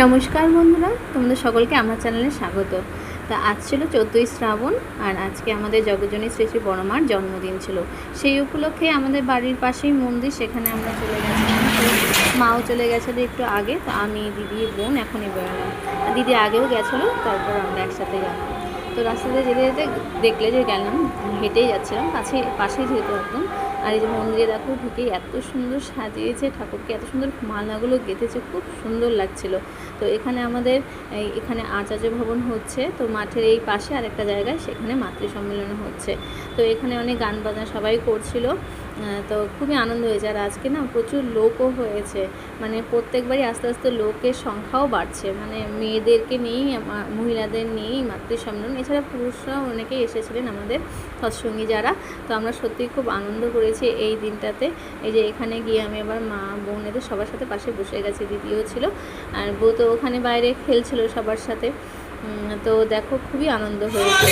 নমস্কার বন্ধুরা, তোমাদের সকলকে আমার চ্যানেলে স্বাগত। তা আজ ছিল 14ই শ্রাবণ, আর আজকে আমাদের জগজ্জননী শ্রী শ্রী বড়মার জন্মদিন ছিল। সেই উপলক্ষে আমাদের বাড়ির পাশেই মন্দির, সেখানে আমরা চলে গেছিলাম। তো মাও চলে গেছিলো একটু আগে, তো আমি, দিদি, বোন এখনই বেরোলাম। দিদি আগেও গেছিলো, তারপর আমরা একসাথে গেলাম। তো রাস্তাতে যেতে যেতে দেখলে যে গেলাম, হেঁটেই যাচ্ছিলাম, পাশেই যেহেতু একদম। আর এই যে মন্দিরে দেখো, ঢুকেই এত সুন্দর সাজিয়েছে ঠাকুরকে, এত সুন্দর মালাগুলো গেঁথেছে, খুব সুন্দর লাগছিল। তো এখানে আমাদের এখানে আচার্য ভবন হচ্ছে, তো মাঠের এই পাশে আরেকটা জায়গায় সেখানে মাতৃ সম্মেলন হচ্ছে। তো এখানে অনেক গান বাজনা সবাই করছিল, তো খুবই আনন্দ হয়েছে। আর আজকে না প্রচুর লোকও হয়েছে, মানে প্রত্যেকবারই আস্তে আস্তে লোকের সংখ্যাও বাড়ছে, মানে মেয়েদেরকে নিয়েই, মহিলাদের নিয়েই মাতৃ সম্মেলন। এছাড়া পুরুষরাও অনেকেই এসেছিলেন আমাদের সৎসঙ্গী যারা। তো আমরা সত্যিই খুব আনন্দ করেছি এই দিনটাতে। এই যে এখানে গিয়ে আমি আবার মা, বোন এদের সবার সাথে পাশে বসে গেছি, দিদিও ছিল, আর বউ তো ওখানে বাইরে খেলছিল সবার সাথে। তো দেখো, খুবই আনন্দ হয়েছে।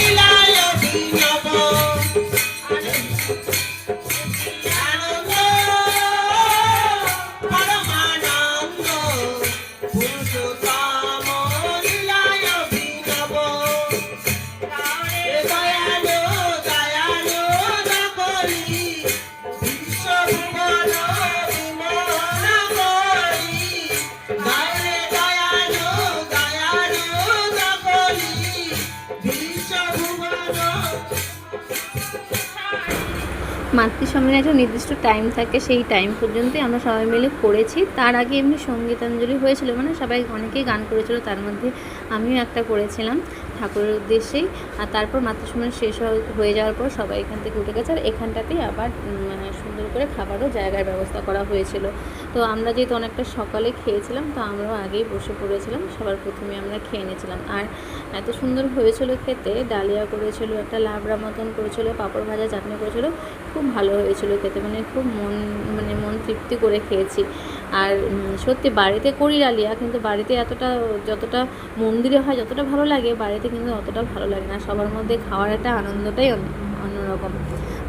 মাতৃ সম্মেলনে একটা নির্দিষ্ট টাইম থাকে, সেই টাইম পর্যন্তই আমরা সবাই মিলে করেছি। তার আগে এমনি সঙ্গীতাঞ্জলি হয়েছিল, মানে সবাই অনেকেই গান করেছিল, তার মধ্যে আমিও একটা করেছিলাম ঠাকুরের উদ্দেশ্যেই। আর তারপর মাতৃ সম্মেলন শেষ হয়ে যাওয়ার পর সবাই এখান থেকে উঠে গেছে, আর এখানটাতেই আবার মানে সুন্দর করে খাবারও জায়গার ব্যবস্থা করা হয়েছিল। তো আমরা যেহেতু অনেকটা সকালে খেয়েছিলাম, তো আমরাও আগেই বসে পড়েছিলাম, সবার প্রথমে আমরা খেয়ে নিয়েছিলাম। আর এত সুন্দর হয়েছিল খেতে, ডালিয়া করেছিল, একটা লাবড়া মতন করেছিল, পাঁপড় ভাজা, চাটনি করেছিল, খুব ভালো হয়েছিল খেতে, মানে খুব মন তৃপ্তি করে খেয়েছি। আর সত্যি বাড়িতে করি ডালিয়া, কিন্তু বাড়িতে যতটা মন্দিরে হয় যতটা ভালো লাগে, বাড়িতে কিন্তু অতটা ভালো লাগে না। সবার মধ্যে খাওয়ার একটা আনন্দটাই অন্যরকম।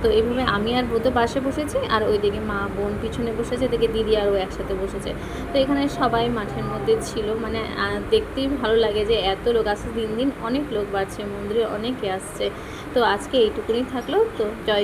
তো এইভাবে আমি আর বোধ পাশে বসেছি, আর ওইদিকে মা, বোন পিছনে বসেছে, এদিকে দিদি আর ও একসাথে বসেছে। তো এখানে সবাই মাঠের মধ্যে ছিল, মানে দেখতেই ভালো লাগে যে এত লোক আসছে, দিন দিন অনেক লোক বাড়ছে, মন্দিরে অনেকে আসছে। তো আজকে এইটুকুনি থাকলো। তো জয়।